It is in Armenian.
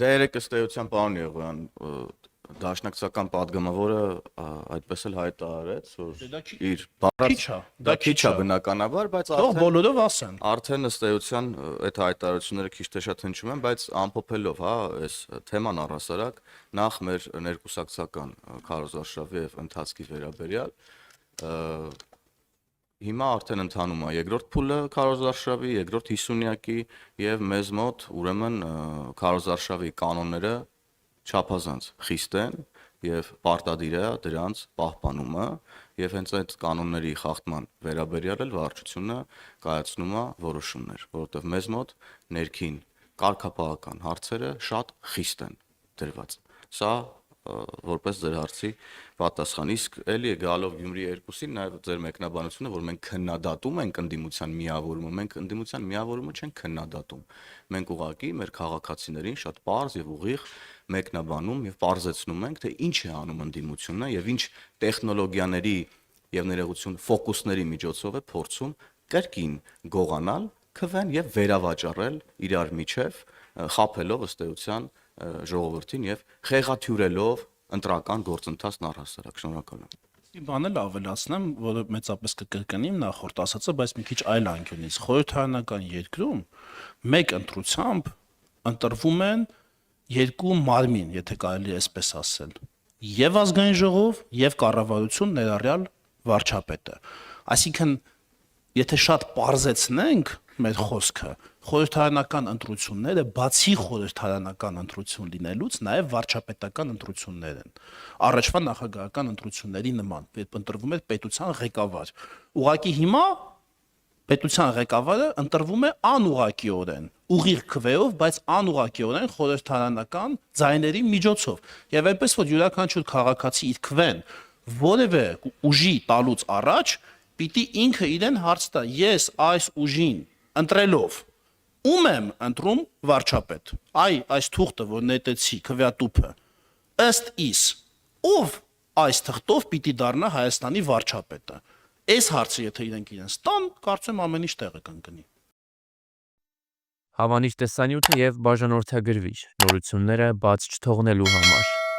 Դե երեք ըստ էության պարոն Եղոյան, դաշնակցական падգամավորը այդպես էլ հայտարարեց, որ իր բառած դա քիչ է բնականաբար, բայց Թող բոլորով ասեն։ արդեն ըստ էության այդ հայտարարությունները քիչ թե շատ հնչում են, բայց ամփոփելով, հա, այս թեման առհասարակ, նախ մեր ներկուսակցական քարոզարշավի եւ ընթացքի վերաբերյալ հիմա արդեն ընթանում է երկրորդ փուլը քարոզարշավի, երկրորդ 50-յակի եւ մեզ մոտ ուրեմն քարոզարշավի կանոնները չափազանց խիստ են եւ պարտադիր է դրանց պահպանումը եւ հենց այդ կանոնների խախտման վերաբերյալ էլ վարչությունը կայացնում է որոշումներ, որովհետեւ մեզ մոտ ներքին կարգապահական հարցերը շատ խիստ են դրված։ Սա որպես ձեր հարցի պատասխան, իսկ էլի գալով Գյումրի 2-ին նաև ձեր մեկնաբանությունը, որ մենք քննադատում ենք ընդդիմության միավորումը, մենք ընդդիմության միավորումը չենք քննադատում։ Մենք ուղղակի մեր քաղաքացիներին շատ պարզ եւ ուղիղ մեկնաբանում եւ պարզեցնում ենք, թե ինչ է անում ընդդիմությունը եւ ինչ տեխնոլոգիաների եւ ներողություն ֆոկուսների միջոցով է փորձում կրկին գողանալ, քվեն եւ վերավաճառել իրար միջև, խափելով ըստ էության ժողովրդին եւ խեղաթյուրելով ընտրական գործընթացն առհասարակ։ Շնորհակալ եմ։ Մի բան էլ ավելացնեմ, որը մեծապես կկրկնիմ նախորդ ասածը, բայց մի քիչ այլ անկյունից։ Խորհրդարանական երկրում մեկ ընտրությամբ ընտրվում են երկու մարմին, եթե կարելի է այսպես ասել, եւ ազգային ժողով, եւ կառավարություն ներառյալ վարչապետը։ Այսինքն, եթե շատ պարզեցնենք մեր խոսքը, խորհրդարանական ընտրությունները բացի խորհրդարանական ընտրություն լինելուց նաև վարչապետական ընտրություններ են։ Առաջվա նախագահական ընտրությունների նման, երբ ընտրվում է պետության ղեկավար։ Ուղղակի հիմա պետության ղեկավարը ընտրվում է անուղղակիորեն, ուղիղ քվեով, բայց անուղղակիորեն խորհրդարանական ձայների միջոցով։ Եվ այնպես որ յուրաքանչյուր քաղաքացի իր քվեն որևէ ուժի տալուց առաջ պիտի ինքը իրեն հարց տա. ես այս ուժին ընտրելով ում եմ ընտրում վարչապետ։ Այս թուղթը, որ նետեցի քվեատուփը, ըստ իս ով այս թղթով պիտի դառնա Հայաստանի վարչապետը։ Այս հարցը եթե իրենք իրենց տան, կարծում ամեն ինչ տեղը կընկնի։ Հավանիչ տեսանյութը եւ բաժանորդագրվիչ նորությունները բաց չթողնելու համար